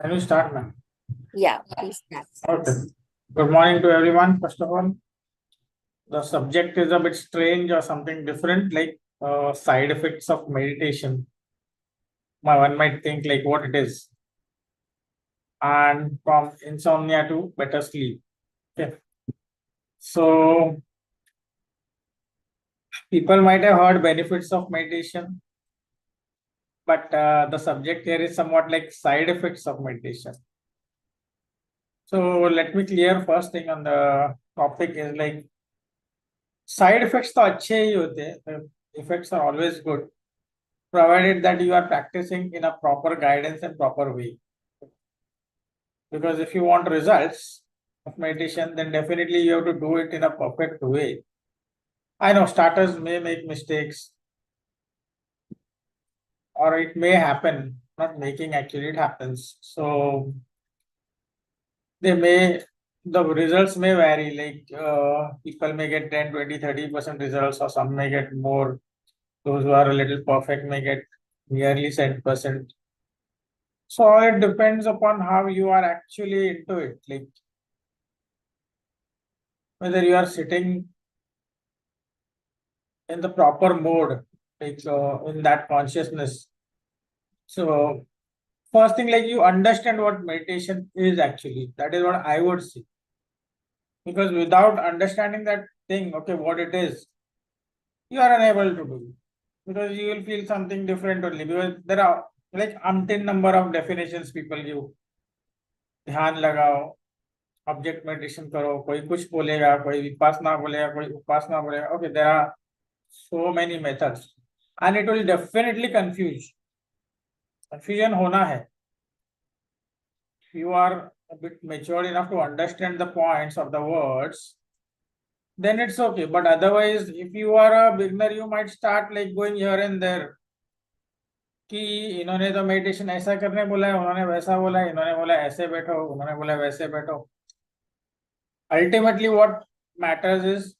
Can we start, ma'am? Yeah, please start. Okay. Good morning to everyone. First of all, the subject is a bit strange or something different, like side effects of meditation. One might think like what it is, and from insomnia to better sleep. Okay. So people might have heard benefits of meditation, but the subject here is somewhat like side effects of meditation. So let me clear first thing on the topic is like side effects तो अच्छे ही होते हैं. Effects are always good, provided that you are practicing in a proper guidance and proper way. Because if you want results of meditation, then definitely you have to do it in a perfect way. I know starters may make mistakes, or it may happen, not making actually, it happens. So the results may vary, like people may get 10, 20, 30% results, or some may get more. Those who are a little perfect may get nearly 10%. So it depends upon how you are actually into it, like whether you are sitting in the proper mode, like in that consciousness. So first thing, like you understand what meditation is actually. That is what I would say. Because without understanding that thing, okay, what it is, you are unable to do it. Because you will feel something different only. Because there are like umpteen number of definitions people give. ध्यान लगाओ, object meditation करो, कोई कुछ बोलेगा, कोई विपासना बोलेगा, कोई उपासना बोलेगा. Okay, there are so many methods and it will definitely confuse. Confusion होना है. If you are a bit mature enough to understand the points of the words, then it's okay. But otherwise, if you are a beginner, you might start like going here and there. कि इन्होंने तो meditation ऐसा करने बोला है, उन्होंने वैसा बोला है, इन्होंने बोला ऐसे बैठो, उन्होंने बोला वैसे बैठो. Ultimately, what matters is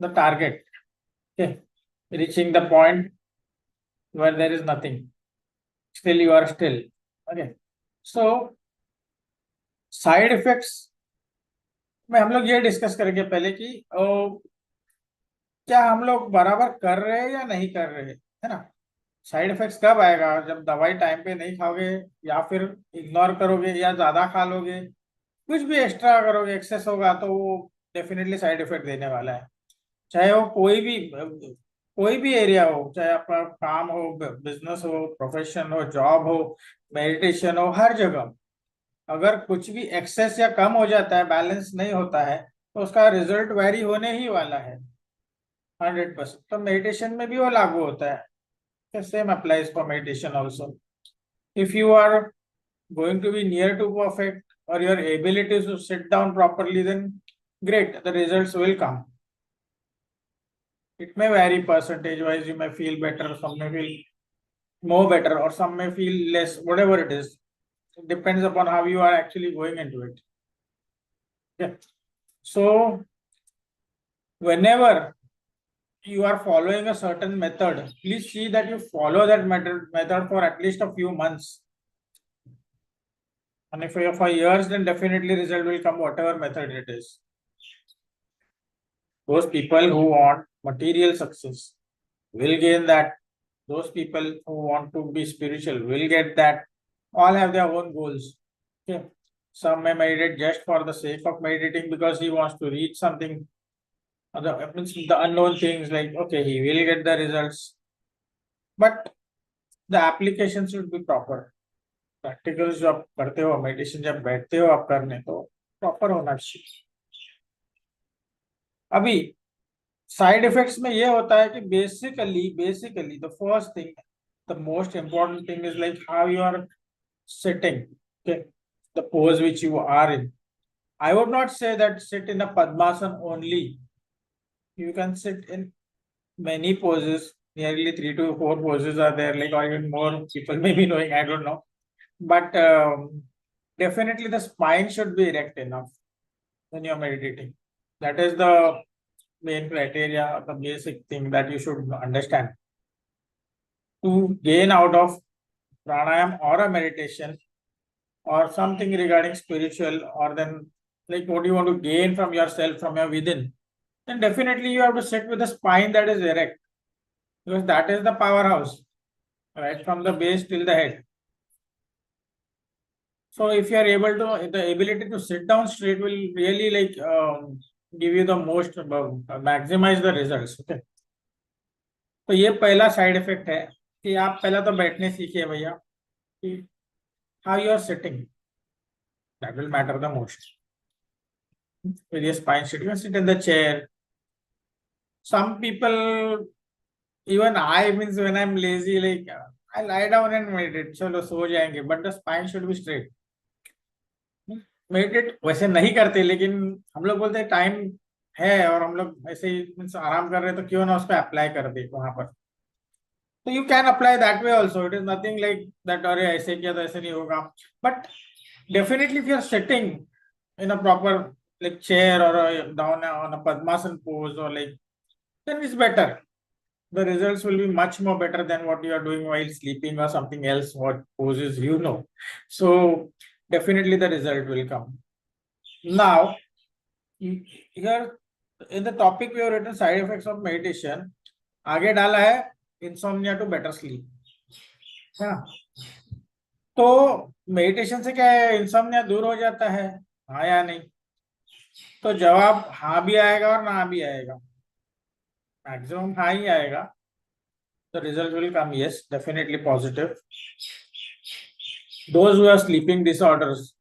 the target. Okay, reaching the point where there is nothing. Still, you are still. Okay, so side effects में हम लोग ये डिस्कस करेंगे पहले कि क्या हम लोग बराबर कर रहे हैं या नहीं कर रहे हैं, है ना. साइड इफेक्ट्स कब आएगा? जब दवाई टाइम पे नहीं खाओगे, या फिर इग्नोर करोगे, या ज्यादा खा लोगे, कुछ भी एक्स्ट्रा करोगे, एक्सेस होगा, तो वो डेफिनेटली साइड इफेक्ट देने वाला है. चाहे वो कोई भी एरिया हो, चाहे आपका काम हो, बिजनेस हो, प्रोफेशन हो, जॉब हो, मेडिटेशन हो, हर जगह अगर कुछ भी एक्सेस या कम हो जाता है, बैलेंस नहीं होता है, तो उसका रिजल्ट वेरी होने ही वाला है 100%. तो मेडिटेशन में भी वो लागू होता है. Same applies for meditation also. If you are going to be near to perfect, or your ability to sit down properly, then great, the results will come. It may vary percentage wise. You may feel better, some may feel more better, or some may feel less, whatever it is. It depends upon how you are actually going into it. Yeah. So whenever you are following a certain method, please see that you follow that method for at least a few months. And if you are for years, then definitely result will come, whatever method it is. Those people who want material success will gain that. Those people who want to be spiritual will get that. All have their own goals. Okay. Some may meditate just for the sake of meditating because he wants to reach something. The unknown things, like, okay, he will get the results. But the application should be proper. Practicals जो आप करते हो, meditation जब बैठते हो आप करने, तो proper होना चाहिए. अभी साइड इफेक्ट्स में ये होता है कि basically the first thing, the most important thing is like how you are sitting. Okay, the pose which you are in. I would not say that sit in a Padmasan only. You can sit in many poses. Nearly 3 to 4 poses are there, like, or even more. People may be knowing, I don't know. But definitely the spine should be erect enough when you're meditating. That is the main criteria, the basic thing that you should understand. To gain out of pranayam or a meditation, or something regarding spiritual, or then like what you want to gain from yourself, from your within, then definitely you have to sit with a spine that is erect, because that is the powerhouse, right from the base till the head. So if you are able to, the ability to sit down straight will really like give you the most, maximize the results. Okay. तो ये पहला side effect है कि आप पहला तो बैठने सीखिए भैया, कि how you are sitting, that will matter the most. With your spine straight, you sit in the chair. Some people, even I, means when I'm lazy, like I lie down and meditate, चलो सो जाएंगे, but the spine should be straight. Meditate वैसे नहीं करते, लेकिन हम लोग बोलते हैं टाइम है और हम लोग ऐसे ही मीन्स आराम कर रहे हैं, तो क्यों ना उस पर अप्लाई कर दे वहां पर. तो you can apply that way also, it is nothing like that अरे ऐसे किया तो ऐसे नहीं होगा. But definitely if you are sitting in a proper like chair or down on a Padmasan pose, or like, then it's better. The results will be much more better than what you are doing while sleeping or something else, what poses you know. So definitely the result will come. Now, here in the topic we have written side effects of meditation. आगे डाला है insomnia to better sleep. हाँ, तो meditation से क्या है, insomnia दूर हो जाता है, हाँ या नहीं? तो जवाब हाँ भी आएगा और ना भी आएगा. मैक्सिमम हाँ ही आएगा. The result will come, yes, definitely positive. Those who have sleeping disorders,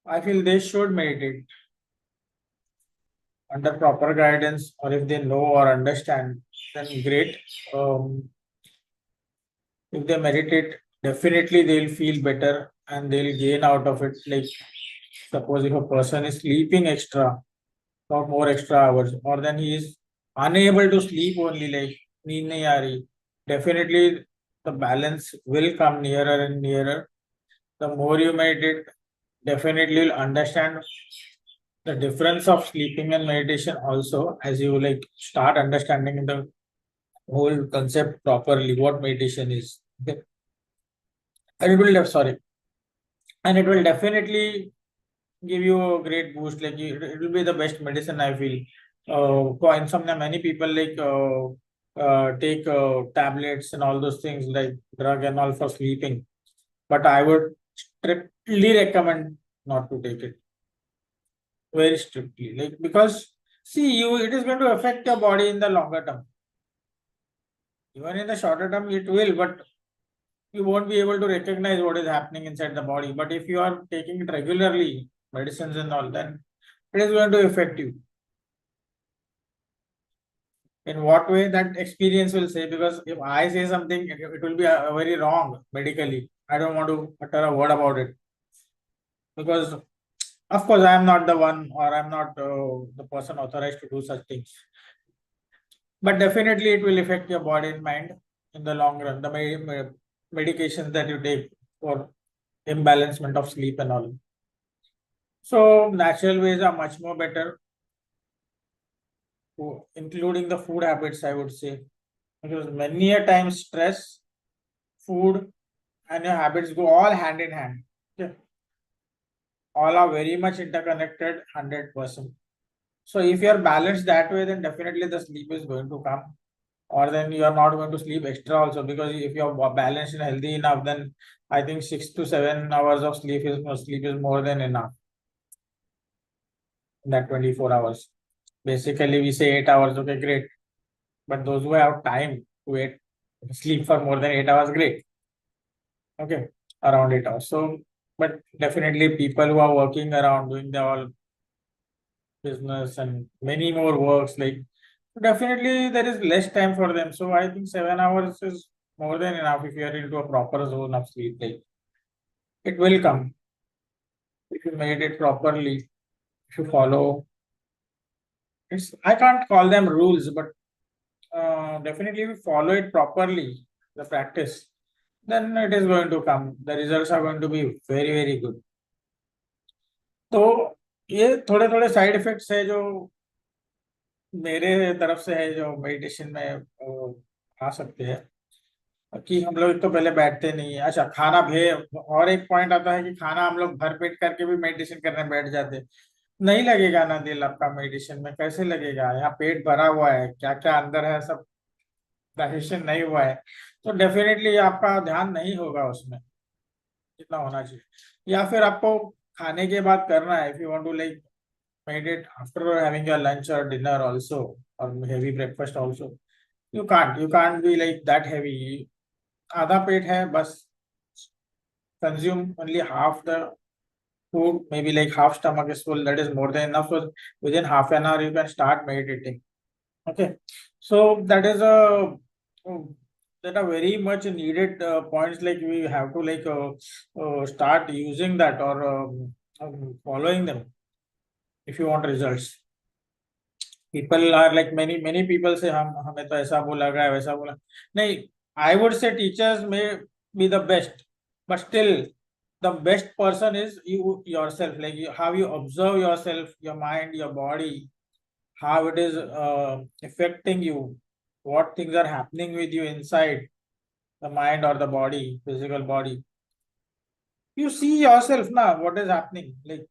I feel they should meditate under proper guidance, or if they know or understand, then great. If they meditate, definitely they'll feel better and they'll gain out of it. Like suppose if a person is sleeping extra or more extra hours, or then he is unable to sleep only, like नींद नहीं आ रही, definitely the balance will come nearer and nearer. The more you meditate, definitely you'll understand the difference of sleeping and meditation also, as you like start understanding the whole concept properly, what meditation is. Okay. And it will sorry, and it will definitely give you a great boost. Like it will be the best medicine, I feel. For insomnia, many people like take tablets and all those things like drug and all for sleeping, but I would strictly recommend not to take it, very strictly, like, because see, you, it is going to affect your body in the longer term. Even in the shorter term it will, but you won't be able to recognize what is happening inside the body. But if you are taking it regularly, medicines and all, then it is going to affect you. In what way, that experience will say, because if I say something, it will be very wrong medically. I don't want to utter a word about it, because of course I am not the one, or I'm not the person authorized to do such things. But definitely it will affect your body and mind in the long run. The medications that you take for imbalancement of sleep and all. So natural ways are much more better, including the food habits, I would say, because many a time stress, food, and your habits go all hand in hand. Okay. All are very much interconnected, 100%. So if you are balanced that way, then definitely the sleep is going to come. Or then you are not going to sleep extra also, because if you are balanced and healthy enough, then I think 6 to 7 hours of sleep is more than enough. In that 24 hours. Basically, we say 8 hours, okay, great. But those who have time to sleep for more than 8 hours, great. Okay, around 8 hours. So, but definitely people who are working around, doing the all business and many more works, like definitely there is less time for them. So I think 7 hours is more than enough if you are into a proper zone of sleep. Like it will come if you meditate properly, if you follow. I can't call them rules, but definitely if you follow it properly, the practice, then it is going to come. The results are going to be very, very good. तो ये थोड़े थोड़े side effects है जो मेरे तरफ से है, जो मेडिटेशन में आ सकते हैं. कि हम लोग तो पहले बैठते नहीं है। अच्छा, खाना भे और एक पॉइंट आता है कि खाना हम लोग भर पेट करके भी मेडिटेशन करने बैठ जाते हैं। नहीं लगेगा ना दिल आपका मेडिटेशन में, कैसे लगेगा? यहाँ पेट भरा हुआ है, क्या क्या अंदर है सब डाइजेशन नहीं हुआ है, तो डेफिनेटली आपका ध्यान नहीं होगा उसमें जितना होना चाहिए। या फिर आपको खाने के बाद करना है, if you want to like meditate after having your lunch or dinner also, or heavy breakfast also, you can't be like that heavy. आधा पेट है बस, consume only half the food, maybe like half stomach is full, that is more than enough. So within half an hour you can start meditating. Okay, so that is a that are very much needed points, like we have to like start using that or following them if you want results. People are like many people say हम हमें तो ऐसा बोला गया वैसा बोला नहीं. I would say teachers may be the best, but still the best person is you yourself, like how you observe yourself, your mind, your body, how it is affecting you, what things are happening with you inside the mind or the body, physical body. You see yourself ना what is happening, like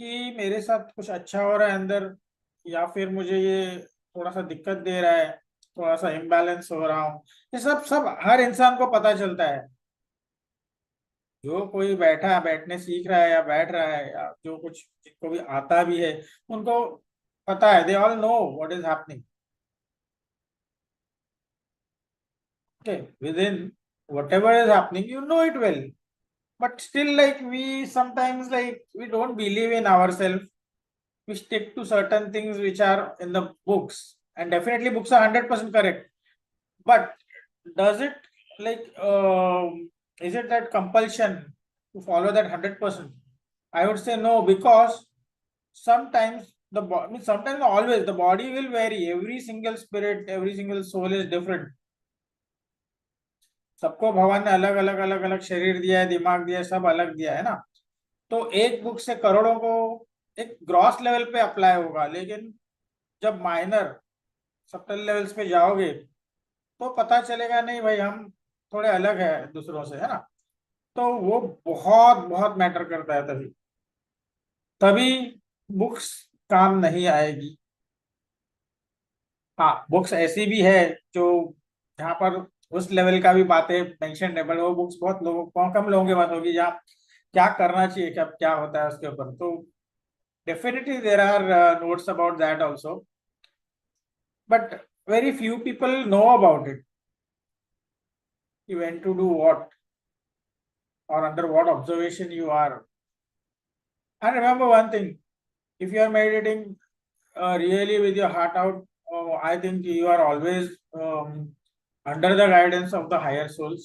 कि मेरे साथ कुछ अच्छा हो रहा है अंदर, या फिर मुझे ये थोड़ा सा दिक्कत दे रहा है, थोड़ा सा इम्बैलेंस हो रहा हूँ। ये सब सब हर इंसान को पता चलता है। जो कोई बैठा है, बैठने सीख रहा है या बैठ रहा है, या जो कुछ जिनको भी आता भी है, उनको पता है, they all know what is happening. Okay, with in whatever is happening, you know it well, but still like we sometimes like we don't believe in ourselves. We stick to certain things which are in the books, and definitely books are 100% correct, but does it like is it that compulsion to follow that 100%? I would say no, because sometimes the body, sometimes always the body will vary. Every single spirit, every single soul is different. सबको भगवान ने अलग अलग अलग अलग शरीर दिया है, दिमाग दिया है, सब अलग दिया है ना। तो एक बुक से करोड़ों को एक ग्रॉस लेवल पे अप्लाई होगा, लेकिन जब माइनर सबटल लेवल्स पे जाओगे तो पता चलेगा नहीं भाई, हम थोड़े अलग है दूसरों से, है ना। तो वो बहुत बहुत मैटर करता है, तभी तभी बुक्स काम नहीं आएगी। हाँ, बुक्स ऐसी भी है जो जहाँ पर उस लेवल का भी बातें मेंशन है, बट वो बुक्स बहुत लोगों को, कम लोगों के पास होगी जहाँ क्या करना चाहिए, क्या क्या होता है उसके ऊपर। तो definitely there are notes about that also, but very few people know about it, you went to do what or under what observation you are. And remember one thing, if you are meditating really with your heart out, I think you are always under the guidance of the higher souls.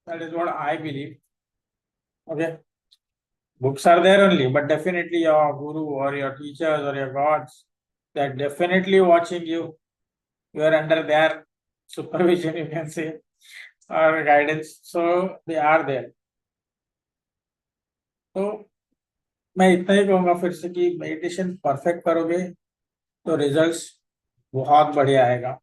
That is what I believe. Okay, books are there only, but definitely your guru or your teachers or your gods, they are definitely watching you. You are under their supervision, you can say, or guidance, so they are there. तो मैं इतना ही कहूंगा फिर से कि meditation perfect करोगे तो results बहुत बढ़िया आएगा।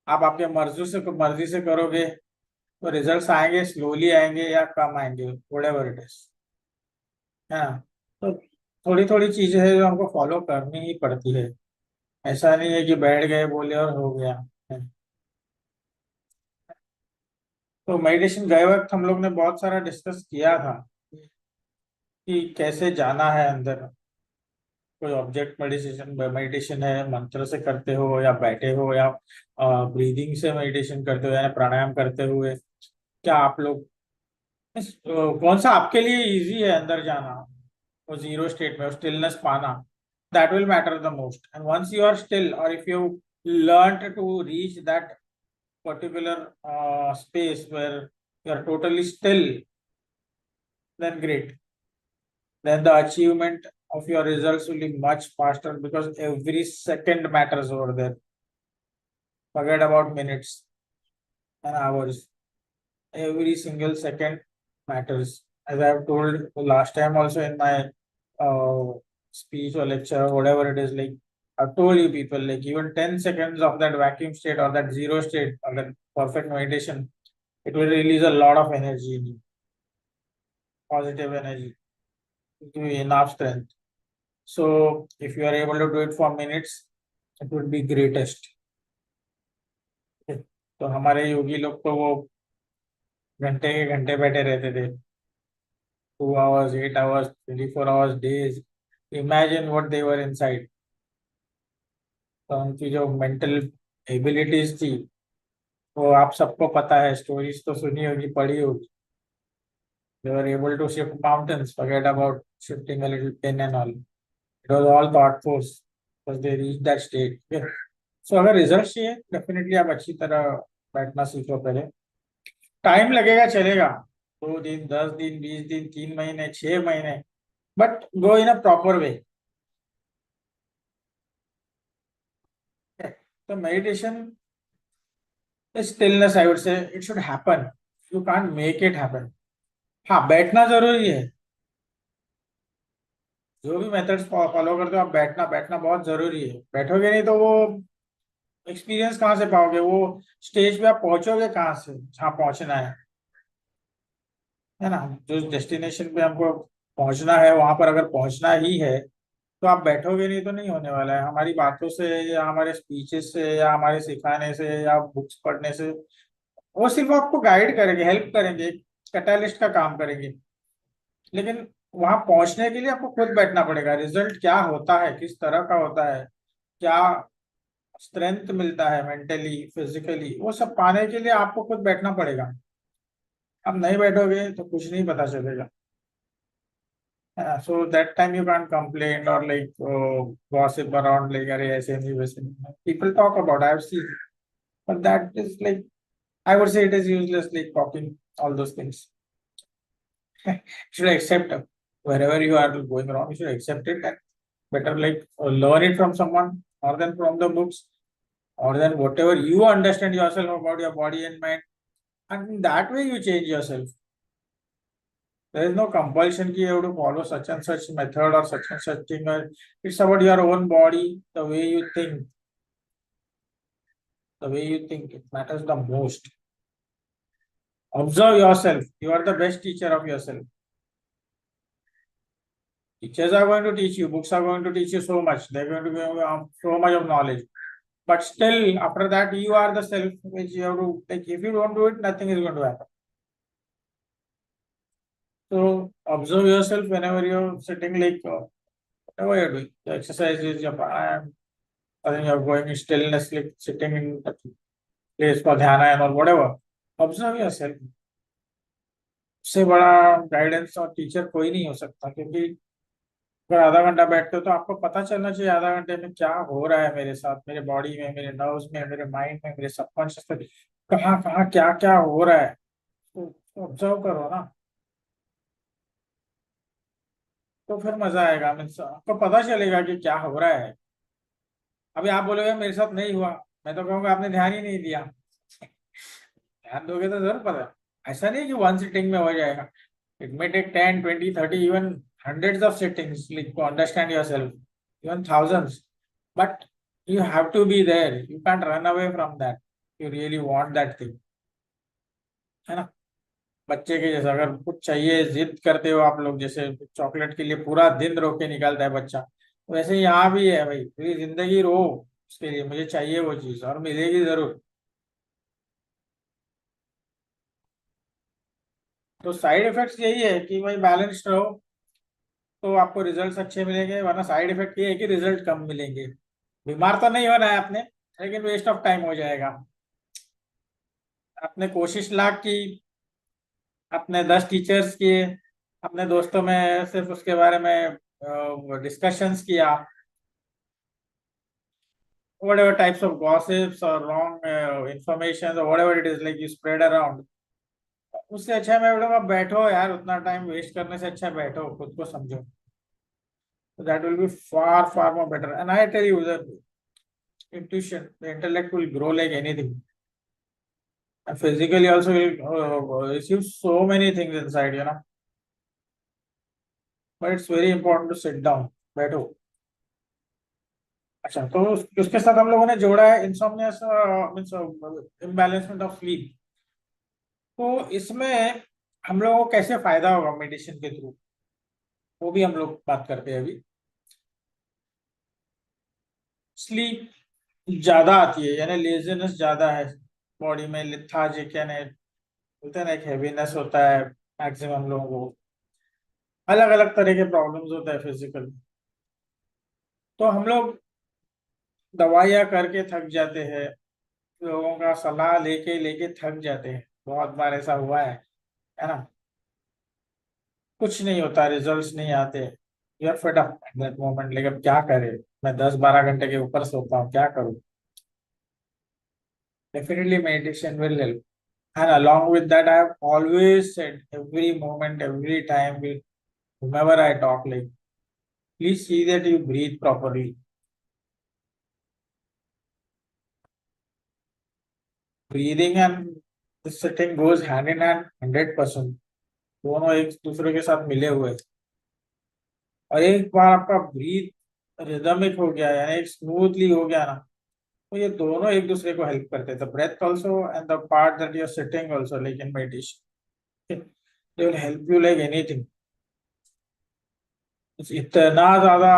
आप आपके मर्जी से करोगे तो रिजल्ट्स आएंगे, स्लोली आएंगे या कम आएंगे, व्हाटएवर इट इज, है ना। तो थोड़ी थोड़ी चीजें हैं जो हमको फॉलो करनी ही पड़ती है। ऐसा नहीं है कि बैठ गए बोले और हो गया। तो मेडिटेशन गए वक्त हम लोग ने बहुत सारा डिस्कस किया था कि कैसे जाना है अंदर। कोई ऑब्जेक्ट मेडिटेशन मेडिटेशन है, मंत्र से करते हो या बैठे हो या ब्रीदिंग से मेडिटेशन करते हो या प्राणायाम करते हुए, क्या आप लोग कौन सा आपके लिए इजी है अंदर जाना, वो जीरो स्टेट में स्टिलनेस पाना, that will matter the most. And once you are still और if you learn to reach that particular space where you are totally still, then great, then the achievement of your results will be much faster, because every second matters over there. Forget about minutes and hours. Every single second matters. As I have told last time also in my uh, speech or lecture or whatever it is, like I've told you people, like even 10 seconds of that vacuum state or that zero state or that perfect meditation, it will release a lot of energy in you, positive energy, give you enough strength. So if you are able to do it for minutes, it would be greatest. Okay. तो हमारे योगी लोग तो वो घंटे के घंटे बैठे रहते थे, 2 hours, 8 hours, 24 hours days. Imagine what they were inside. तो उनकी जो मेंटल एबिलिटीज थी वो आप सबको पता है, स्टोरीज तो सुनी होगी, पढ़ी होगी. They were able to shift mountains, forget about shifting a little pin and all. It was all thought force because they reached that state. Okay. So अगर रिजल्ट चाहिए, डेफिनेटली आप अच्छी तरह बैठना सीखो पहले. टाइम लगेगा, चलेगा, 2 दिन, 10 दिन, 20 दिन, 3 महीने, 6 महीने, but go in a proper way. तो meditation stillness, I would say it should happen. You can't make it happen. हाँ, बैठना जरूरी है. जो भी मेथड्स फॉलो करते हो आप, बैठना बैठना बहुत जरूरी है. बैठोगे नहीं तो वो एक्सपीरियंस कहाँ से पाओगे, वो स्टेज पे आप पहुंचोगे कहाँ से जहाँ पहुंचना है ना. जो डेस्टिनेशन पे हमको पहुंचना है वहां पर अगर पहुंचना ही है तो आप बैठोगे नहीं तो नहीं होने वाला है. हमारी बातों से या हमारे स्पीचेस से या हमारे सिखाने से या बुक्स पढ़ने से वो सिर्फ आपको गाइड करेंगे, हेल्प करेंगे, कैटालिस्ट का काम करेंगे. लेकिन वहां पहुंचने के लिए आपको खुद बैठना पड़ेगा. रिजल्ट क्या होता है, किस तरह का होता है, क्या स्ट्रेंथ मिलता है मेंटली फिजिकली, वो सब पाने के लिए आपको खुद बैठना पड़ेगा. आप नहीं बैठोगे तो कुछ नहीं पता चलेगा. So that time you can't complain और लाइक गॉसिप अराउंड, लाइक अरे ऐसे नहीं वैसे नहीं. People talk about, I have seen, but that is like, I would say it is useless, like talking all those things. Should accept wherever you are going wrong, you should accept it and better like learn it from someone or than from the books or then whatever you understand yourself about your body and mind, and in that way you change yourself. There is no compulsion ki you have to follow such and such method or such and such thing. Or it's about your own body, the way you think. The way you think, it matters the most. Observe yourself. You are the best teacher of yourself. Teachers are going to teach you, books are going to teach you so much. They're going to give you so much of knowledge. But still, after that, you are the self which you have to, like, if you don't do it, nothing is going to happen. So, observe yourself whenever you're sitting, like, whatever you're doing, the exercises, your pranayam, I think you're going in stillness, like sitting in the place for dhyana or whatever. Observe yourself. उससे बड़ा guidance और teacher कोई नहीं हो सकता, क्योंकि अगर आधा घंटा बैठते हो तो आपको पता चलना चाहिए आधा घंटे में क्या हो रहा है मेरे साथ, मेरे बॉडी में, मेरे नर्व्स में, मेरे माइंड में, मेरे सबकॉन्शियस में, कहाँ कहाँ क्या क्या हो रहा है. तो ऑब्जर्व करो ना, तो फिर मजा आएगा. मीन्स आपको पता चलेगा कि क्या हो रहा है. अभी आप बोलोगे मेरे साथ नहीं हुआ, मैं तो कहूँगा आपने ध्यान ही नहीं दिया. ध्यान दोगे तो जरूर पता. ऐसा नहीं कि वन सिटिंग में हो जाएगा. It may take 10, 20, 30, even hundreds of sittings like to understand yourself, even thousands. But you have to be there. You can't run away from that. You really want that thing. है ना. बच्चे के जैसा अगर कुछ चाहिए, जिद करते हो आप लोग, जैसे चॉकलेट के लिए पूरा दिन रो के निकालता है बच्चा, वैसे यहाँ भी है भाई, पूरी जिंदगी रो उसके लिए, मुझे चाहिए वो चीज और मिलेगी जरूर. तो साइड इफेक्ट्स यही है कि भाई बैलेंस्ड रहो तो आपको रिजल्ट्स अच्छे मिलेंगे, वरना साइड इफेक्ट ये है कि रिजल्ट कम मिलेंगे. बीमार तो नहीं होना है आपने, लेकिन वेस्ट ऑफ टाइम हो जाएगा. आपने कोशिश लाख की, अपने 10 टीचर्स किए, अपने दोस्तों में सिर्फ उसके बारे में डिस्कशंस किया, whatever types of gossips or wrong information or whatever it is like you spread around. उससे अच्छा मैं बोलूँगा बैठो यार, उतना टाइम वेस्ट करने से अच्छा बैठो, खुद को समझो. That will be far far more better. And I tell you the intuition, the intellect will grow like anything. And physically also will receive so many things inside, you know. But it's very important to sit down, बैठो. अच्छा, तो उसके साथ हम लोगों ने जोड़ा है इंसोमनियस मीन्स इम्बैलेंसमेंट ऑफ स्लीप। तो इसमें हम लोगों को कैसे फायदा होगा मेडिटेशन के थ्रू, वो भी हम लोग बात करते हैं अभी। स्लीप ज्यादा आती है, यानी लेजीनेस ज्यादा है बॉडी में, लिथार्जिक यानी बोलते हैं ना, एक हैवीनेस होता है मैक्सिमम लोगों को। अलग अलग तरह के प्रॉब्लम्स होते हैं फिजिकल। तो हम लोग दवाइयाँ करके थक जाते हैं, लोगों का सलाह लेके लेके थक जाते हैं, बहुत बार ऐसा हुआ है ना। कुछ नहीं होता, रिजल्ट्स नहीं आते, you are fed up at that moment, लेकिन क्या करे, मैं 10-12 घंटे के ऊपर सोता हूँ, क्या करूँ। Definitely meditation will help. And along with that, I have always said every moment, every time, with whomever I talk, like, please see that you breathe properly. Breathing and the sitting goes hand in hand 100%. दोनों एक दूसरे के साथ मिले हुए हैं। और एक बार आपका ब्रीथ रिदमिक हो गया, यानी एक स्मूथली हो गया ना, तो ये दोनों एक दूसरे को हेल्प करते हैं, the breath also and the part that you are sitting also, like in meditation, they will help you like anything. इतना ज्यादा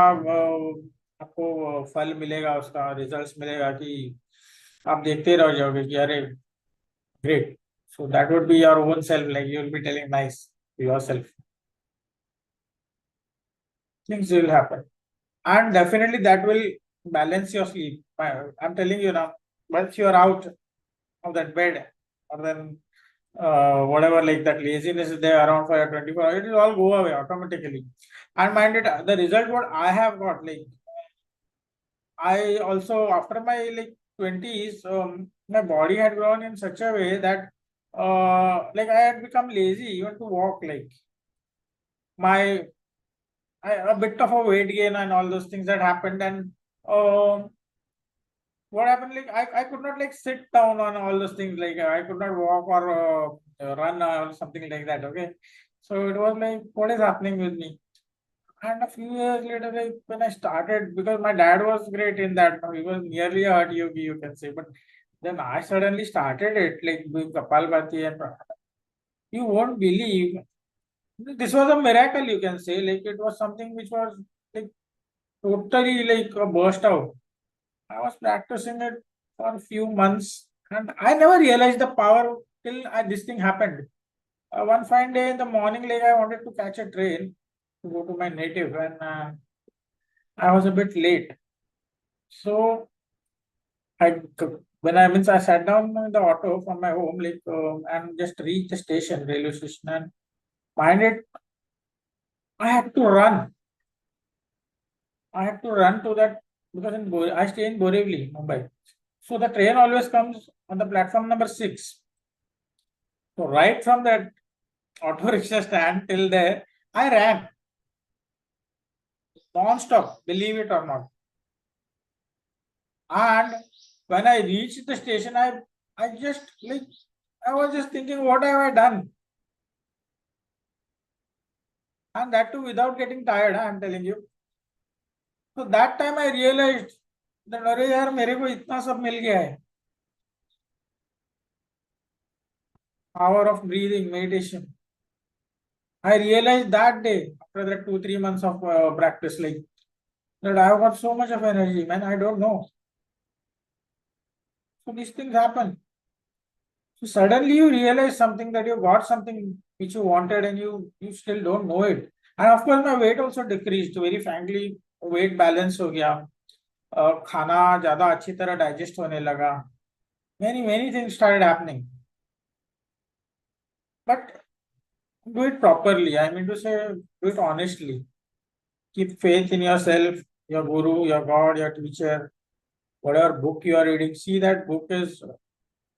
आपको फल मिलेगा, उसका रिजल्ट्स मिलेगा कि आप देखते रह जाओगे कि अरे great. So that would be your own self, like you will be telling nice to yourself, things will happen, and definitely that will balance your sleep. I'm telling you now, once you are out of that bed, or then whatever, like that laziness is there around for your 24 hours, it will all go away automatically. And mind it, the result what I have got, like, I also after my like 20s, my body had grown in such a way that like I had become lazy even to walk. Like my a bit of a weight gain and all those things that happened, and what happened, like I could not like sit down on all those things, like I could not walk or run or something like that. Okay, so it was like, what is happening with me? And a few years later, like when I started, because my dad was great in that, he was nearly a hard yogi, you can say, but then I suddenly started it, like doing Kapalbhati, and you won't believe, this was a miracle, you can say, like it was something which was like totally like a burst out. I was practicing it for a few months, and I never realized the power till this thing happened. One fine day in the morning, like I wanted to catch a train to go to my native, and I was a bit late. So I, when I means I sat down in the auto from my home, like and just reached the station, railway station, and find it, I had to run. I had to run to that, because I stay in Borivali, Mumbai. So the train always comes on the platform number 6. So right from that auto rickshaw stand till there, I ran non-stop, believe it or not. And when I reached the station, I just like, I was just thinking, what have I done? And that too without getting tired, I'm telling you. So that time I realized that अरे यार मेरे को इतना सब मिल गया है. Power of breathing, meditation. I realized that day after that 2-3 months of practice, like that I have got so much of energy, man. I don't know. So these things happen. So suddenly you realize something, that you got something which you wanted, and you still don't know it. And of course my weight also decreased. Very frankly, weight balance हो गया. खाना ज्यादा अच्छी तरह digest होने लगा. Many things started happening. But do it properly. I mean to say, do it honestly. Keep faith in yourself, your guru, your God, your teacher, whatever book you are reading. See that book is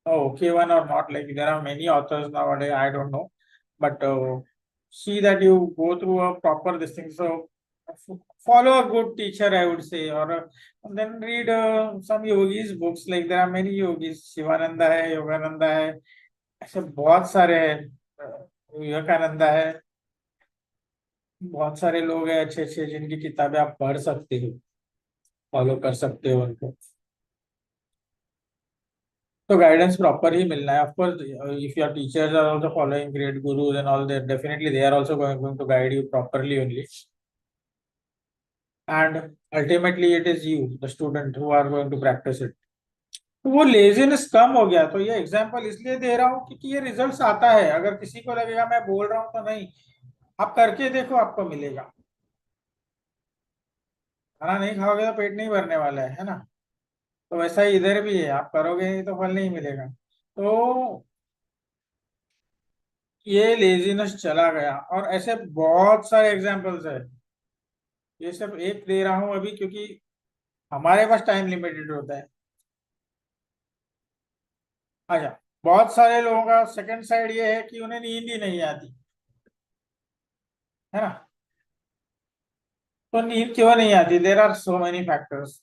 a okay one or not. Like there are many authors nowadays, I don't know. But see that you go through a proper this thing. So follow a good teacher, I would say, or and then read some yogis books. Like there are many yogis. Shivananda है, योगानंदा है, ऐसे बहुत सारे हैं. विवेकानंदा है, बहुत सारे लोग हैं अच्छे अच्छे जिनकी किताबें आप पढ़ सकते हो. फॉलो कर सकते हो उनको। तो गाइडेंस प्रॉपर ही मिलना है। Of course if your teachers are also following great gurus and all, there definitely they are also going to guide you properly only, and ultimately it is you the student who are going to practice it. तो वो laziness कम हो गया। तो ये example इसलिए दे रहा हूँ क्योंकि ये रिजल्ट्स आता है। अगर किसी को लगेगा मैं बोल रहा हूँ तो नहीं, आप करके देखो, आपको मिलेगा। खाना नहीं खाओगे तो पेट नहीं भरने वाला है ना। तो वैसा ही इधर भी है, आप करोगे नहीं तो फल नहीं मिलेगा। तो ये लेजीनेस चला गया, और ऐसे बहुत सारे एग्जांपल्स है। ये सब एक दे रहा हूं अभी क्योंकि हमारे पास टाइम लिमिटेड होता है। अच्छा, बहुत सारे लोगों का सेकंड साइड ये है कि उन्हें नींद ही नहीं आती, है ना। तो नींद क्यों नहीं आती? There are so many factors.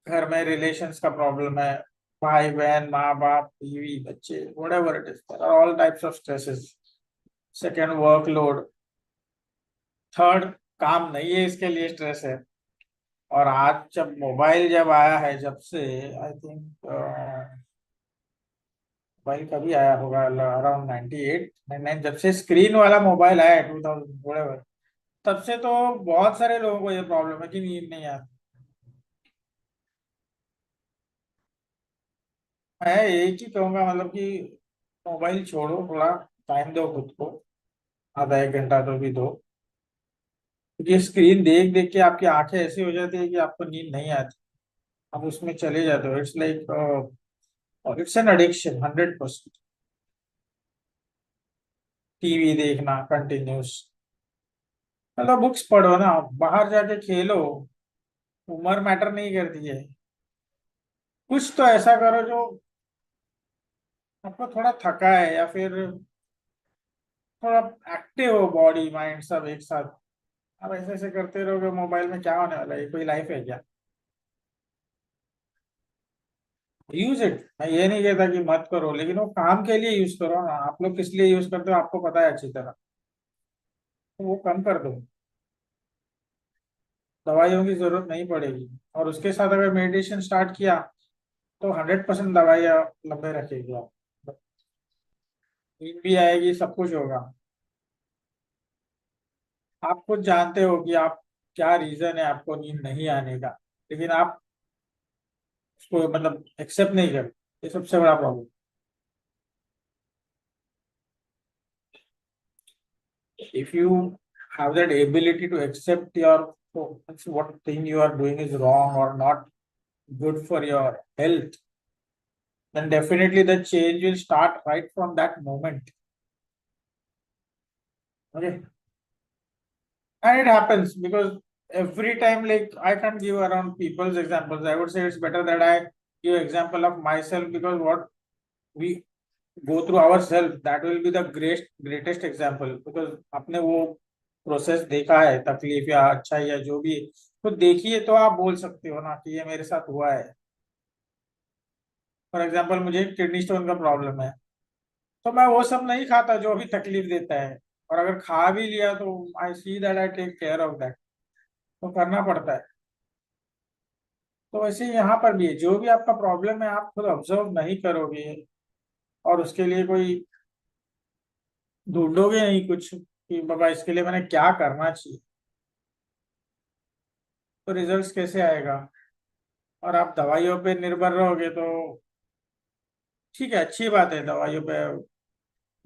घर में रिलेशंस का प्रॉब्लम है, भाई बहन, माँ बाप, बीवी, बच्चे, whatever it is, there are all types of stresses. Second, workload. Third, काम नहीं है इसके लिए स्ट्रेस है। और आज जब मोबाइल जब आया है, जब से आई थिंक मोबाइल कभी आया होगा, अराउंड 98 99, जब से स्क्रीन वाला मोबाइल आया है 2000 तब से तो बहुत सारे लोगों को ये प्रॉब्लम है कि नींद नहीं आती। मैं एक ही कहूंगा, मतलब कि मोबाइल छोड़ो, थोड़ा टाइम दो खुद को, आधा एक घंटा तो भी दो। क्योंकि स्क्रीन देख देख के आपकी आंखें ऐसी हो जाती है कि आपको नींद नहीं आती, आप उसमें चले जाते हो। It's like it's an addiction 100%। TV देखना कंटिन्यूस, मतलब बुक्स पढ़ो ना, बाहर जाके खेलो, उम्र मैटर नहीं करती है। कुछ तो ऐसा करो जो आपको थोड़ा थका है, या फिर थोड़ा एक्टिव हो, बॉडी माइंड सब एक साथ। अब ऐसे ऐसे करते रहोगे मोबाइल में, क्या होने वाला है? ये कोई लाइफ है क्या? यूज इट, मैं ये नहीं कहता कि मत करो, लेकिन वो काम के लिए यूज करो ना। आप लोग किस लिए यूज करते हो आपको पता है अच्छी तरह, तो वो कम कर दो। दवाइयों की जरूरत नहीं पड़ेगी। और उसके साथ अगर मेडिटेशन स्टार्ट किया तो 100% दवाइयाँ लंबे रखेगी आप। नींद भी आएगी, सब कुछ होगा। आप खुद जानते हो कि आप क्या रीजन है आपको नींद नहीं आने का, लेकिन आप उसको मतलब एक्सेप्ट नहीं करते। ये सबसे बड़ा problem. If you have that ability to accept your what thing you are doing is wrong or not good for your health, then definitely the change will start right from that moment. Okay, and it happens because every time, like, I can't give around people's examples. I would say it's better that I give example of myself, because what we go through ourselves, that will be the greatest example, because आपने वो process देखा है, तकलीफ या अच्छा या जो भी, तो देखिए तो आप बोल सकते हो ना कि ये मेरे साथ हुआ है। फॉर एग्जाम्पल, मुझे किडनी स्टोन का प्रॉब्लम है, तो मैं वो सब नहीं खाता जो भी तकलीफ देता है। और अगर खा भी लिया तो I see that I take care of that, तो करना पड़ता है। तो वैसे ही यहाँ पर भी है, जो भी आपका प्रॉब्लम है आप खुद ऑब्जर्व नहीं करोगे, और उसके लिए कोई ढूंढोगे नहीं कुछ कि बाबा इसके लिए मैंने क्या करना चाहिए, तो रिजल्ट्स कैसे आएगा? और आप दवाइयों पे निर्भर रहोगे तो ठीक है, अच्छी बात है दवाइयों पे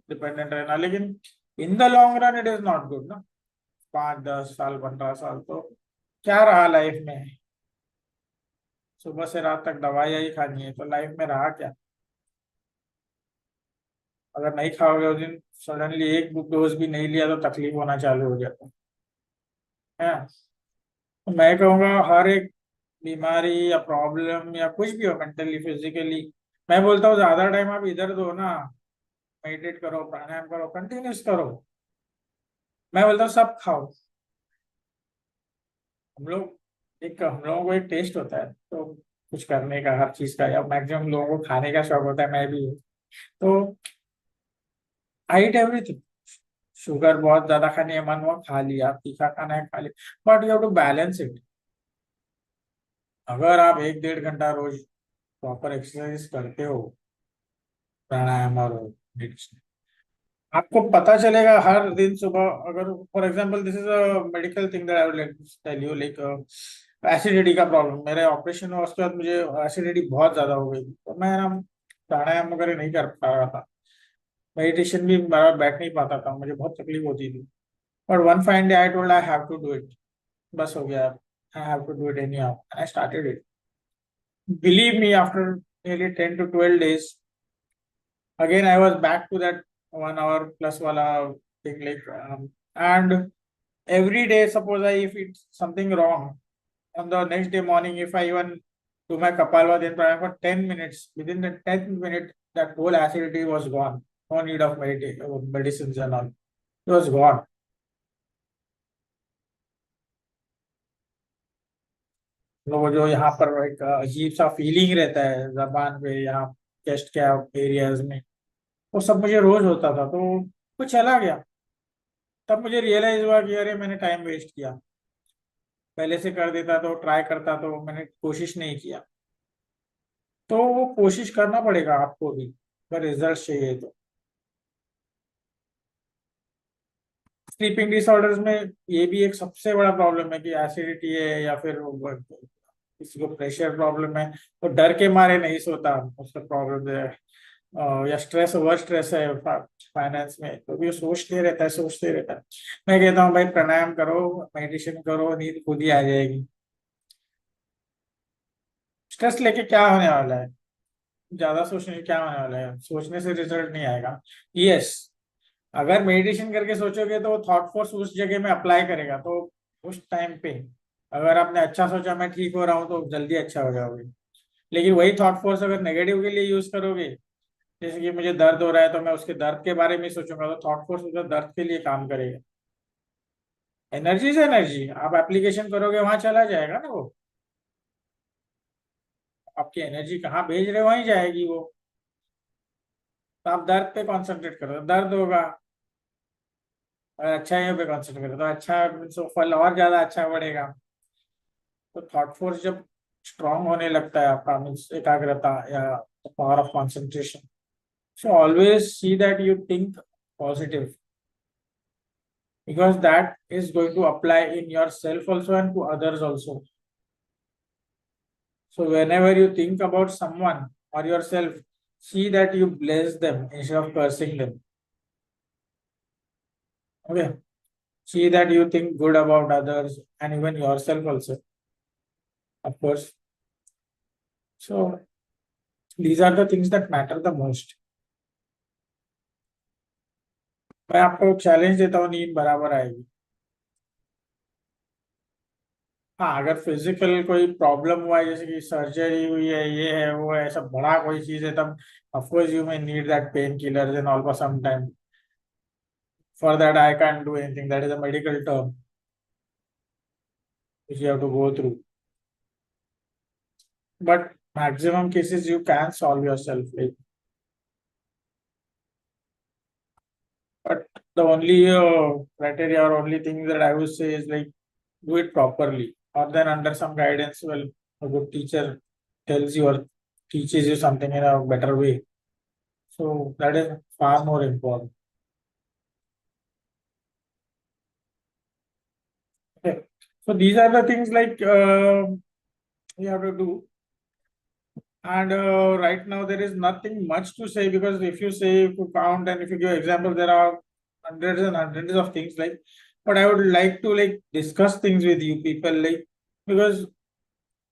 डिपेंडेंट रहना, लेकिन in the long run it is not good ना। 5 10 साल 15 साल तो क्या रहा लाइफ में? सुबह से रात तक दवाइयाँ ही खानी है, तो लाइफ में रहा क्या? अगर नहीं खाओगे उस दिन, सडनली एक डोज भी नहीं लिया तो तकलीफ होना चालू हो जाता है। तो मैं कहूँगा हर एक बीमारी या प्रॉब्लम या कुछ भी हो, मेंटली फिजिकली, मैं बोलता हूँ ज्यादा टाइम आप इधर दो ना, मेडिटेट करो, प्राणायाम करो, कंटिन्यूस करो। मैं बोलता हूँ सब खाओ। हम लोगों को एक टेस्ट होता है, तो कुछ करने का हर चीज का, या मैक्सिमम लोगों को खाने का शौक होता है, मैं भी हूँ। तो आई ईट एवरीथिंग। शुगर बहुत ज्यादा खानी है, मन हुआ खा लिया, तीखा खाना है खा लिया, but you have to balance it. अगर आप 1-1.5 घंटा रोज प्रॉपर एक्सरसाइज करते हो, प्राणायाम और meditation, आपको पता चलेगा हर दिन सुबह। अगर for example this is a medical thing that I would like to tell you, like acidity का प्रॉब्लम, मेरे ऑपरेशन हुआ उसके बाद मुझे एसिडिटी बहुत ज्यादा हो गई, तो मैं ना प्राणायाम वगैरह नहीं कर पा रहा था, मेडिटेशन भी बराबर बैठ नहीं पाता था, मुझे बहुत तकलीफ होती थी। But one fine day I told I have to do it, बस हो गया, I have to do it anyhow, I started it. Believe me, after nearly 10 to 12 days, again I was back to that 1 hour plus wala thing, like and every day suppose I if it's something wrong, on the next day morning if I even do my kapalvat in pranayama for 10 minutes, within the 10th minute that whole acidity was gone, no need of medicines and all, it was gone. वो जो यहाँ पर एक अजीब सा feeling रहता है जबान पे, यहाँ चेस्ट के एरियाज में, वो सब मुझे रोज होता था, तो कुछ चला गया। तब मुझे रियलाइज हुआ कि अरे मैंने टाइम वेस्ट किया, पहले से कर देता तो, ट्राई करता तो, मैंने कोशिश नहीं किया। तो वो कोशिश करना पड़ेगा आपको भी, अगर रिजल्ट चाहिए तो। स्लीपिंग डिसऑर्डर्स में ये भी एक सबसे बड़ा प्रॉब्लम है कि एसिडिटी है या फिर किसी को प्रेशर प्रॉब्लम है, तो डर के मारे नहीं सोता, उसका प्रॉब्लम है। या स्ट्रेस, ओवर स्ट्रेस है फाइनेंस में, तो भी सोचते रहता है, सोचते रहता है। मैं कहता हूँ भाई प्राणायाम करो, मेडिटेशन करो, नींद खुद ही आ जाएगी। स्ट्रेस लेके क्या होने वाला है, ज्यादा सोचने से क्या होने वाला है, सोचने से रिजल्ट नहीं आएगा। यस, अगर मेडिटेशन करके सोचोगे तो थॉट फोर्स उस जगह में अप्लाई करेगा, तो उस टाइम पे अगर आपने अच्छा सोचा मैं ठीक हो रहा हूँ, तो जल्दी अच्छा हो जाओगे। लेकिन वही थॉट फोर्स अगर नेगेटिव के लिए यूज करोगे, जैसे कि मुझे दर्द हो रहा है तो मैं उसके दर्द के बारे में सोचूंगा, तो थॉट फोर्स उधर दर्द के लिए काम करेगा। एनर्जी से एनर्जी आप एप्लीकेशन करोगे वहां चला जाएगा ना वो, आपकी एनर्जी कहाँ भेज रहे हो वहीं जाएगी वो। तो आप दर्द पे कॉन्सेंट्रेट करो, दर्द होगा। अगर अच्छाइयों पे कॉन्सेंट्रेट करो तो अच्छा, तो फल और ज्यादा अच्छा बढ़ेगा। तो थॉट फोर्स जब स्ट्रांग होने लगता है आपका, मीन्स एकाग्रता या power of concentration, so always see that you think positive, because that is going to apply in yourself also and to others also. So whenever you think about someone or yourself, see that you bless them instead of cursing them. Okay. See that you think good about others and even yourself also, of course. So these are the things that matter the most. मैं आपको challenge देता हूँ, नींद बराबर आएगी। हाँ, अगर physical कोई प्रॉब्लम हुआ है, जैसे कि सर्जरी हुई है, ये है वो है, सब बड़ा कोई चीज है, तब of course you may need that pain killers and all for some time. For that, I can't do anything. That is a medical term which you have to go through. But maximum cases you can solve yourself. Like, but the only criteria or only thing that I would say is like do it properly, or then under some guidance. Well, a good teacher tells you or teaches you something in a better way. So that is far more important. Okay. So these are the things like you have to do. And right now there is nothing much to say, because if you say, if you count and if you give examples, there are hundreds and hundreds of things like. But I would like to like discuss things with you people, like, because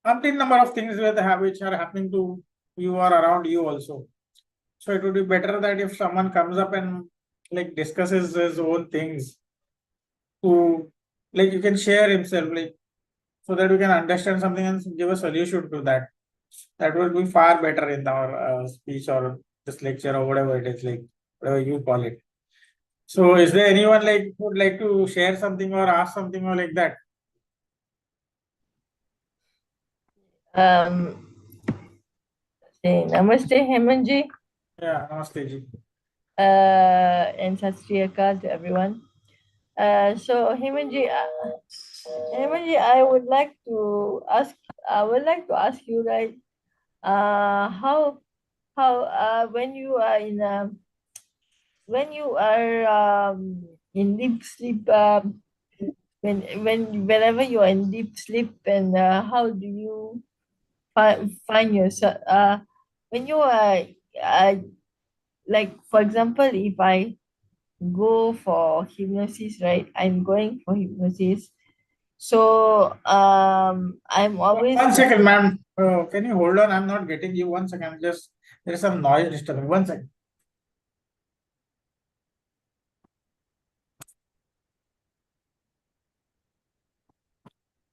umpteen number of things which are happening to you or around you also. So it would be better that if someone comes up and like discusses his own things, to like you can share himself, like, so that we can understand something and give a solution to that. That will be far better in our speech or this lecture or whatever it is, like whatever you call it. So is there anyone like who would like to share something or ask something or like that? Um, Namaste, Hemant ji. Yeah, namaste ji. And Sat Sri Akal to everyone. So Hemant ji, I would like to ask I would like to ask you, right? How when you are in deep sleep, whenever you are in deep sleep, and how do you find yourself when you are uh, like, for example, if I go for hypnosis, right? I'm going for hypnosis. So I'm always One second, ma'am. Can you hold on? I'm not getting you. 1 second. Just there is some noise disturbing. 1 second.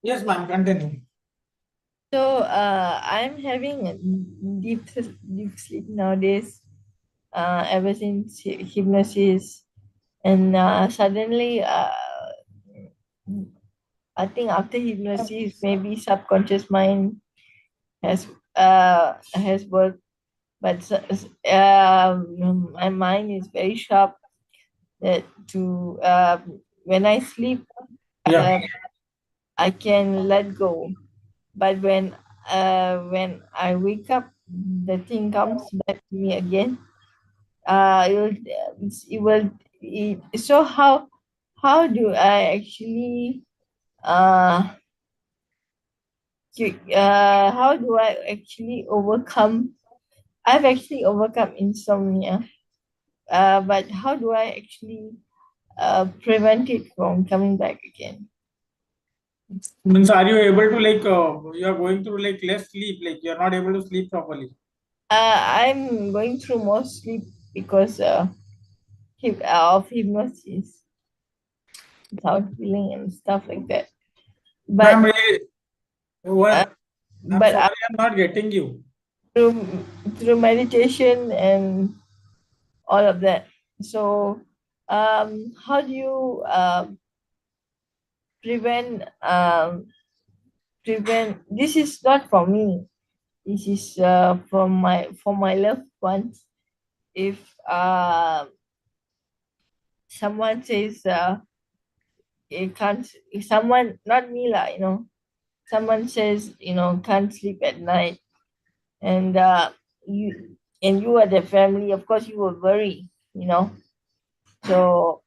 Yes, ma'am. Continue. so I'm having a deep sleep nowadays. Ever since hypnosis, and suddenly I think after hypnosis, maybe subconscious mind has has worked, but my mind is very sharp that to when I sleep, Yeah. uh, I can let go. But when I wake up, the thing comes back to me again. It will. So how do I actually uh how do I actually overcome? I've actually overcome insomnia. But how do I actually prevent it from coming back again? Means, are you able to like you are going through like less sleep, like you are not able to sleep properly? I'm going through more sleep because of hypnosis, without feeling and stuff like that. Ma'am, But really, uh, what? I'm but sorry, I'm not getting you. through through meditation and all of that. So, how do you prevent prevent? This is not for me. This is for my loved ones. If someone says it can't, if someone, not me lah, someone says can't sleep at night, and you are the family, of course you will worry, so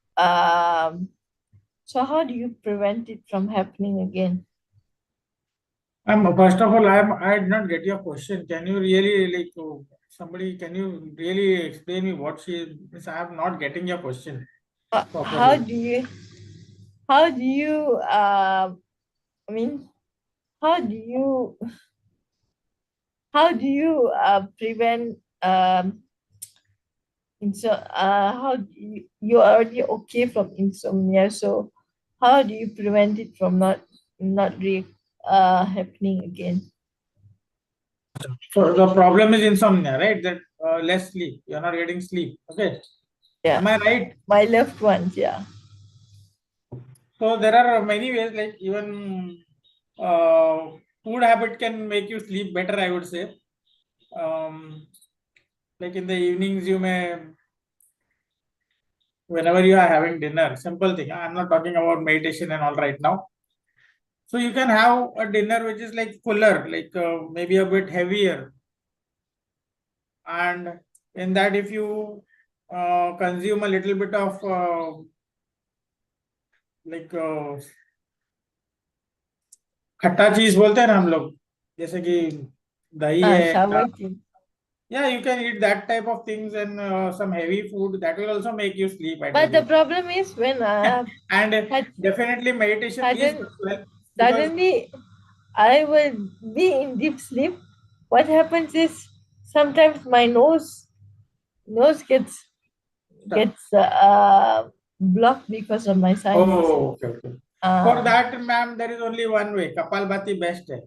so how do you prevent it from happening again? First of all, I did not get your question. Can you really like somebody? Can you really explain me what she? Means I am not getting your question How properly. do you how do you I mean how do you prevent how do you're already okay from insomnia, so how do you prevent it from not happening again? So the problem is insomnia, right? That less sleep. You're not getting sleep. Okay. Yeah, Am I right? my loved ones, yeah. So there are many ways. Like even uh, food habit can make you sleep better, I would say. Um, like in the evenings, you may whenever you are having dinner, simple thing. I'm not talking about meditation and all right now. So you can have a dinner which is like fuller, like maybe a bit heavier, and in that if you consume a little bit of like खट्टा चीज बोलते हैं ना हम लोग, जैसे कि दही है या Shower thing. yeah, you can eat that type of things and some heavy food that will also make you sleep, I tell But the you. problem is when And had definitely meditation is sudden good as well because suddenly I will be in deep sleep. What happens is sometimes my nose gets blocked because of my sinus. oh okay, okay. For Uh, that, ma'am, there is only one way. Kapalbhati best hai.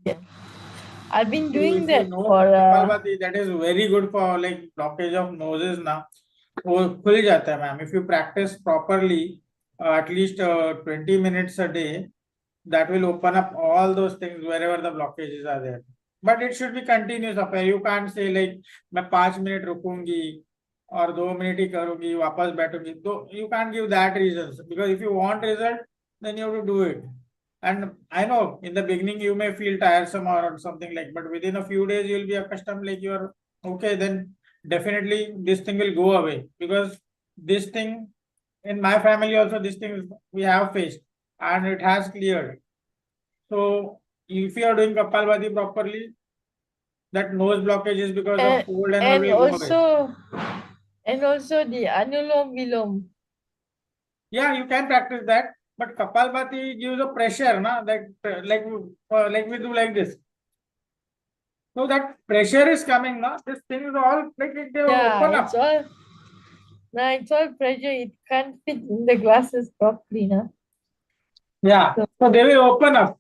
yeah. I've been doing If you that know for Kapalbhati, that is very good for like blockage of noses ना. वो खुल जाता है ma'am. If you practice properly, at least 20 minutes a day, that will open up all those things wherever the blockages are there. But it should be continuous affair. You can't say like मैं 5 minute रुकूंगी और 2 minute ही करूंगी वापस बैठूंगी. तो you can't give that reasons because if you want result, then you have to do it. And I know in the beginning you may feel tiresome or something like, but within a few days you'll be accustomed, like you're okay, then definitely this thing will go away. Because this thing in my family also, this thing we have faced and it has cleared. So if you are doing Kapalbhati properly, that nose blockage is because of And, cold and all and will go away. also the Anulom Vilom. Yeah, you can practice that, but Kapalbhati gives a pressure, na? Like we do like this. So that pressure is coming, na? This thing is all like they open up. It's all pressure. It can't fit in the glasses properly, na. Yeah. So- So they will open up.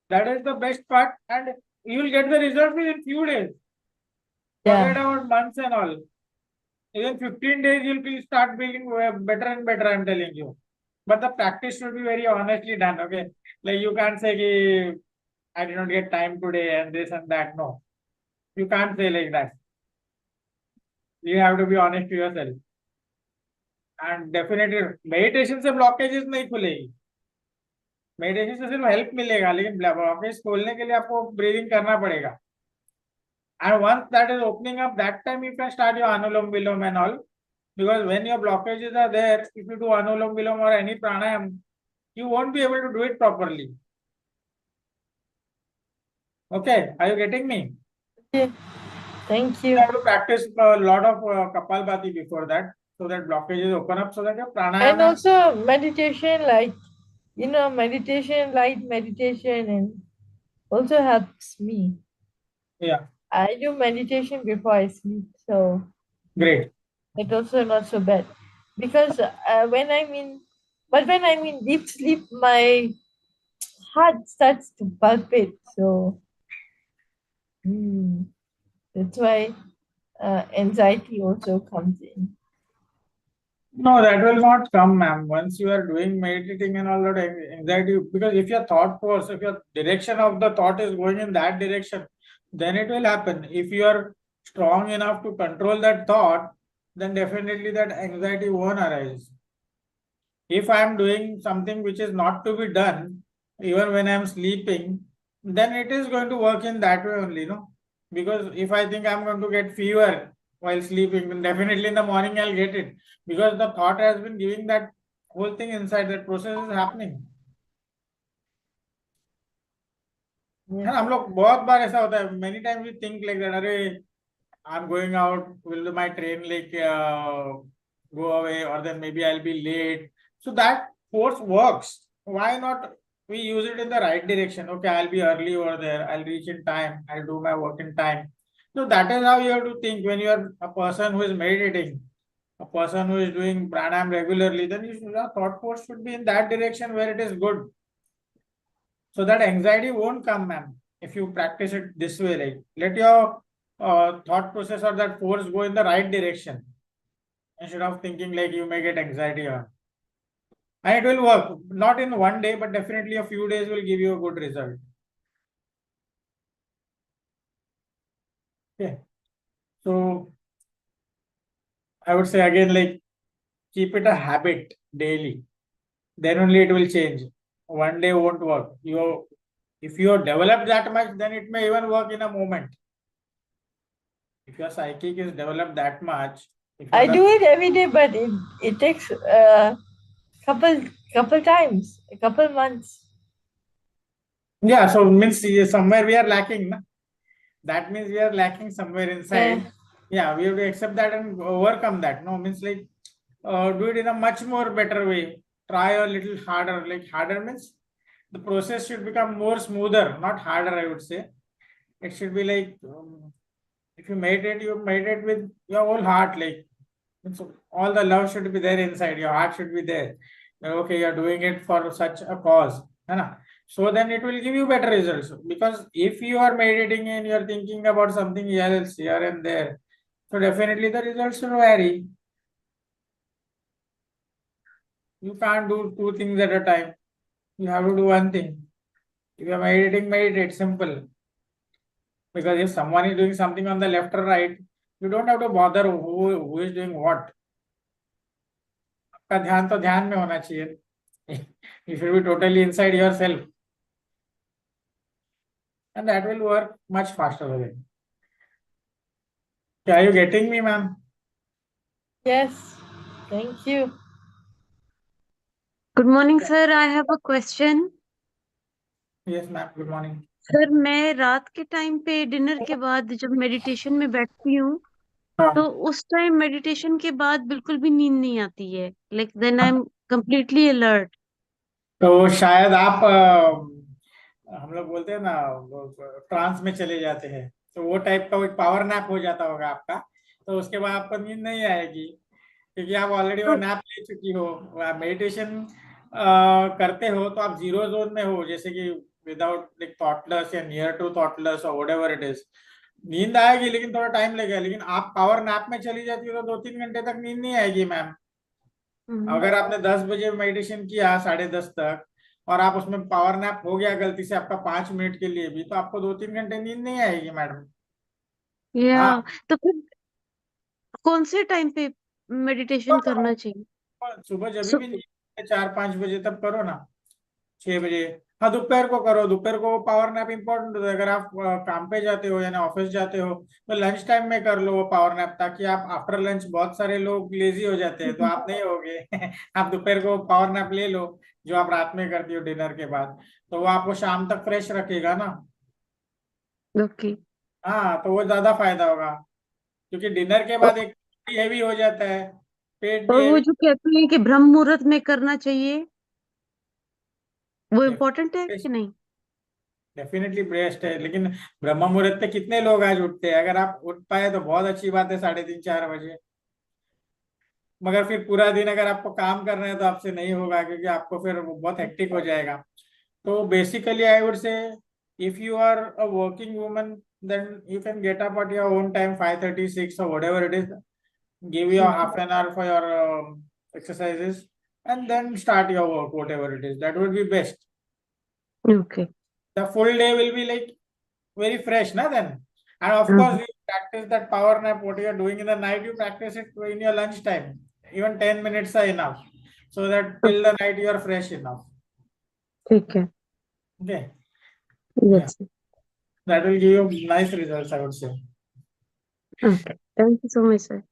That is the best part, and you will get the result within few days. Forget Yeah. about months and all. Even 15 days, you'll start feeling better and better. I'm telling you. But the practice should be very honestly done. Okay, like you can't say, ki, I did not get time today and this and that. No, you can't say like that. You have to be honest to yourself. And definitely meditation से blockages नहीं खुलेगी. Meditation से सिर्फ help मिलेगा, लेकिन blockage खोलने के लिए आपको ब्रीदिंग करना पड़ेगा. And once that is opening up, that time you can start your Anulom Vilom and all. Because when your blockages are there, if you do Anulom Vilom or any pranayam, you won't be able to do it properly. Okay, are you getting me? Okay. Thank You you. have to practice a lot of Kapalbhati before that, so that blockages open up, so that your And pranayam. also meditation, like meditation, light meditation, and also helps me. Yeah, I do meditation before I sleep, so great. it's also not so bad. Because when I'm in deep sleep, my heart starts to palpate. So that's why anxiety also comes in. No, that will not come, ma'am. Once you are doing meditating and all that anxiety, because if your thought force, if your direction of the thought is going in that direction, then it will happen. If you are strong enough to control that thought, then definitely that anxiety won't arise. If I am doing something which is not to be done, even when I am sleeping, then it is going to work in that way only, no? Because if I think I'm going to get fever while sleeping, then definitely in the morning I'll get it. Because the thought has been giving that whole thing inside, that process is happening. है Yes. ना, हम लोग बहुत बार ऐसा होता है, many times we think like that, अरे I'm going out, will my train like go away, or then maybe I'll be late. So that force works. Why not we use it in the right direction? Okay, I'll be early over there. I'll reach in time. I'll do my work in time. So that is how you have to think when you are a person who is meditating, a person who is doing pranayam regularly. Then your thought force should be in that direction where it is good. So that anxiety won't come, ma'am, if you practice it this way. Like let your thought process or that force go in the right direction instead of thinking like you may get anxiety on. And it will work, not in one day, but definitely a few days will give you a good result. Okay. So I would say again, like keep it a habit daily. Then only it will change. One day won't work. If you develop that much, then it may even work in a moment. If your psychic is developed that much, if I you're do it every day, but it takes couple times, a couple months. yeah, so means somewhere we are lacking, na? That means we are lacking somewhere inside. Yeah, we have to accept that and overcome that. No, means like do it in a much more better way. Try a little harder. Like harder means the process should become more smoother, not harder, I would say. It should be like if you meditate with your whole heart, like so all the love should be there inside. Your heart should be there. Okay, you're doing it for such a cause. है ना? So then it will give you better results. Because if you are meditating and you're thinking about something else here and there, so definitely the results will vary. You can't do two things at a time. You have to do one thing. If you are meditating, meditate, simple. Because if someone is doing something on the left or right, you don't have to bother who is doing what. आपका ध्यान तो ध्यान में होना चाहिए. You should be totally inside yourself. and that will work much faster again. Okay, are you getting me, ma'am? Yes, thank you. Good morning sir, I have a question. Yes, ma'am. Good morning. Sir, मैं रात के time पे dinner के बाद जब meditation में बैठती हूँ हाँ, तो उस टाइम मेडिटेशन के बाद बिल्कुल भी नींद नहीं आती है। Like then I am completely alert. तो शायद आप हम लोग बोलते हैं ना ट्रांस में चले जाते हैं, तो वो टाइप का एक पावर नैप हो जाता होगा आपका। तो उसके बाद आपको नींद नहीं आएगी, क्योंकि आप ऑलरेडी वो तो नैप ले चुकी हो। आप मेडिटेशन करते हो तो आप जीरो जोन में हो, जैसे कि विदाउट लाइक थॉटलेस या नियर टू थॉटलेस और व्हाटएवर इट इज। नींद आएगी लेकिन थोड़ा टाइम लगेगा, लेकिन आप पावर नैप में चली जाती हो तो 2-3 घंटे तक नींद नहीं आएगी मैम। अगर आपने 10 बजे मेडिटेशन किया 10:30 तक, और आप उसमें पावर नैप हो गया गलती से आपका 5 मिनट के लिए भी, तो आपको 2-3 घंटे नींद नहीं आएगी मैडम। या हाँ, तो फिर कौन से टाइम पे तो मेडिटेशन करना चाहिए? सुबह जब भी सो नींद 4-5 बजे तब करो ना, 6 बजे। हाँ, दोपहर को करो, दोपहर को पावर नैप इंपॉर्टेंट होता है। अगर आप काम पे जाते हो यानी ऑफिस जाते हो तो लंच टाइम में कर लो वो पावर नैप, ताकि आप आफ्टर लंच, बहुत सारे लोग लेजी हो जाते हैं तो आप नहीं होगे। आप दोपहर को पावर नैप ले लो, जो आप रात में करती हो डिनर के बाद, तो वो आपको शाम तक फ्रेश रखेगा ना। ओके। हाँ, तो वो ज्यादा फायदा होगा, क्योंकि डिनर के बाद एक हैवी हो जाता है, पेट भी और वो हैवी। जो कहते हैं कि ब्रह्म मुहूर्त में करना चाहिए, वो इम्पोर्टेंट है कि नहीं? डेफिनेटली बेस्ट है, लेकिन ब्रह्म मुहूर्त पे कितने लोग आज उठते हैं? अगर आप उठ पाए तो बहुत अच्छी बात है, 3:30-4 बजे। मगर फिर पूरा दिन अगर आपको काम करना है तो आपसे नहीं होगा, क्योंकि आपको फिर वो बहुत हेक्टिक हो जाएगा। तो basically I would say, if you are a working woman, then you can get up at your own time, 5:30, 6 or whatever it is. Give you half an hour for your exercises, and then start your work, whatever it is. That would be best. Okay. The full day will be like very fresh, na then. And of course, you practice that power nap. What you are doing in the night, you practice it in your lunch time. Even 10 minutes are enough, so that till the night you are fresh enough. ठीक है। Okay. Yeah, yes. that will give you nice results, I would say. Okay, thank you so much sir.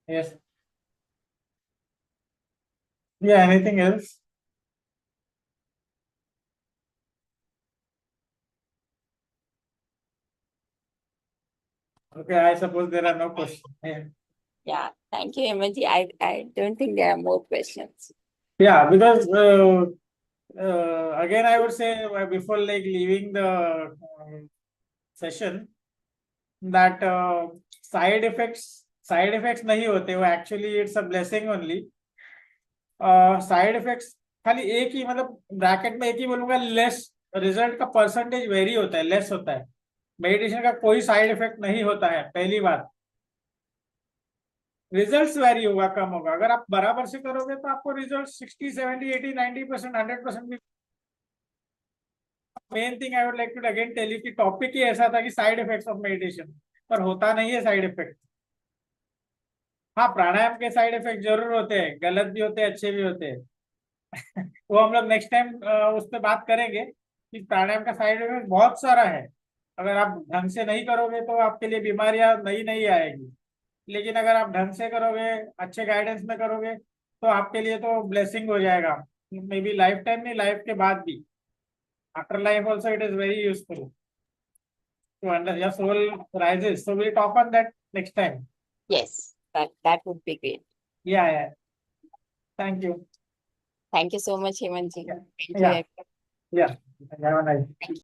Yes. Yeah. Anything else? Okay. I suppose there are no questions. Yeah. Yeah, thank you, Hemant. I don't think there are more questions. Yeah, because again, I would say before like leaving the session, that side effects नहीं होते वो, actually it's a blessing only. Side effects खाली एक ही, मतलब bracket में एक ही बोलूंगा, less result का परसेंटेज वेरी होता है, लेस होता है। मेडिटेशन का कोई साइड इफेक्ट नहीं होता है, पहली बात। रिजल्ट्स वेरी होगा, कम होगा। अगर आप बराबर से करोगे तो आपको रिजल्ट 60, 70, 80, 90%, 100% भी। Main thing I would like to again tell you कि टॉपिक ही ऐसा था कि साइड इफेक्ट्स ऑफ मेडिटेशन, पर होता नहीं है साइड इफेक्ट। हाँ, प्राणायाम के साइड इफेक्ट जरूर होते हैं, गलत भी होते हैं, अच्छे भी होते हैं। वो हम लोग नेक्स्ट टाइम उस पर बात करेंगे कि प्राणायाम का साइड इफेक्ट बहुत सारा है। अगर आप ढंग से नहीं करोगे तो आपके लिए बीमारियां नई नई आएगी, लेकिन अगर आप ढंग से करोगे, अच्छे गाइडेंस में करोगे, तो आपके लिए तो ब्लेसिंग हो जाएगा। मे बी लाइफ टाइम नहीं, लाइफ के बाद भी, after life also it is very useful to under your soul rises. So we'll talk on that next time. Yes, that would be great. Yeah, yeah. Thank you. Thank you so much, Hemant. Yeah. Thank you. Yeah. Yeah. Have a nice. Thank you.